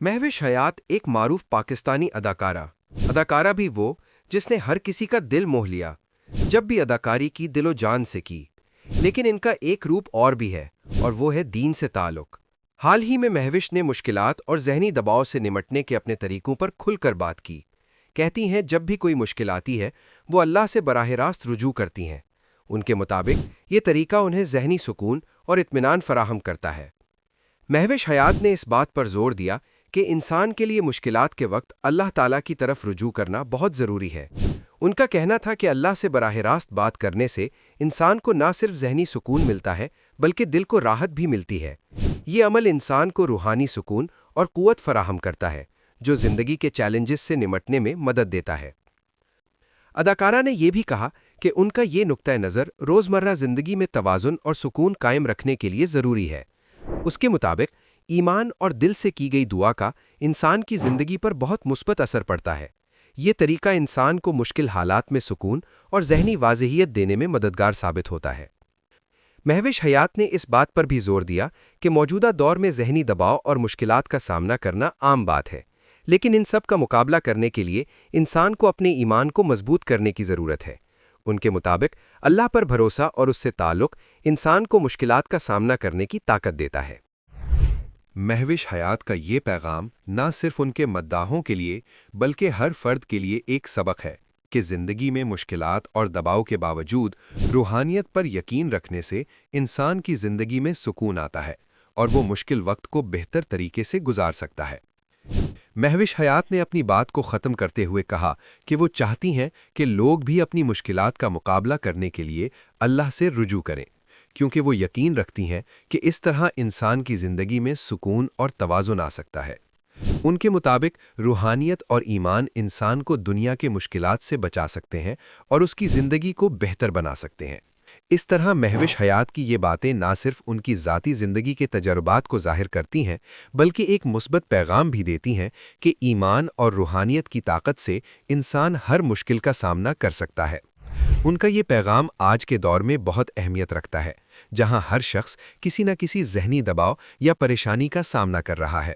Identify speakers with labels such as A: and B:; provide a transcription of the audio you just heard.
A: महविश हयात एक मारूफ पाकिस्तानी अदाकारा भी वो जिसने हर किसी का दिल मोह लिया। जब भी अदाकारी की दिलो जान से की। लेकिन इनका एक रूप और भी है और वो है दीन से ताल्लुक। हाल ही में महविश ने मुश्किलात और जहनी दबाव से निमटने के अपने तरीकों पर खुलकर बात की। कहती हैं जब भी कोई मुश्किल आती है वो अल्लाह से बराह रास्त रुजू करती हैं। उनके मुताबिक ये तरीका उन्हें जहनी सुकून और इत्मीनान फराहम करता है। महविश हयात ने इस बात पर जोर दिया कि इंसान के लिए मुश्किलात के वक्त अल्लाह ताला की तरफ रुजू करना बहुत ज़रूरी है। उनका कहना था कि अल्लाह से बराह रास्त बात करने से इंसान को ना सिर्फ जहनी सुकून मिलता है बल्कि दिल को राहत भी मिलती है। ये अमल इंसान को रूहानी सुकून और क़ुव्वत फराहम करता है जो ज़िंदगी के चैलेंजेस से निमटने में मदद देता है। अदाकारा ने यह भी कहा कि उनका ये नुक्ता नज़र रोज़मर्रा ज़िंदगी में तवाज़ुन और सुकून कायम रखने के लिए ज़रूरी है। उसके मुताबिक ईमान और दिल से की गई दुआ का इंसान की ज़िंदगी पर बहुत मुस्बत असर पड़ता है। ये तरीका इंसान को मुश्किल हालात में सुकून और जहनी वाज़ेहियत देने में मददगार साबित होता है। महविश हयात ने इस बात पर भी जोर दिया कि मौजूदा दौर में जहनी दबाव और मुश्किलात का सामना करना आम बात है, लेकिन इन सब का मुकाबला करने के लिए इंसान को अपने ईमान को मजबूत करने की ज़रूरत है। उनके मुताबिक अल्लाह पर भरोसा और उससे ताल्लुक़ इंसान को मुश्किलात का सामना करने की ताकत देता है।
B: महविश हयात का ये पैगाम ना सिर्फ उनके मद्दाहों के लिए बल्कि हर फर्द के लिए एक सबक है कि ज़िंदगी में मुश्किलात और दबाव के बावजूद रूहानियत पर यकीन रखने से इंसान की ज़िंदगी में सुकून आता है और वो मुश्किल वक्त को बेहतर तरीके से गुजार सकता है। महविश हयात ने अपनी बात को ख़त्म करते हुए कहा कि वो चाहती हैं कि लोग भी अपनी मुश्किलात का मुकाबला करने के लिए अल्लाह से रुजू करें, क्योंकि वो यकीन रखती हैं कि इस तरह इंसान की ज़िंदगी में सुकून और तवाज़ुन आ सकता है। उनके मुताबिक रूहानियत और ईमान इंसान को दुनिया के मुश्किलात से बचा सकते हैं और उसकी ज़िंदगी को बेहतर बना सकते हैं। इस तरह महविश हयात की ये बातें ना सिर्फ उनकी ज़ाती ज़िंदगी के तजर्बात को ज़ाहिर करती हैं बल्कि एक मुस्बत पैगाम भी देती हैं कि ईमान और रूहानियत की ताकत से इंसान हर मुश्किल का सामना कर सकता है। उनका ये पैगाम आज के दौर में बहुत अहमियत रखता है, जहां हर शख्स किसी न किसी जहनी दबाव या परेशानी का सामना कर रहा है।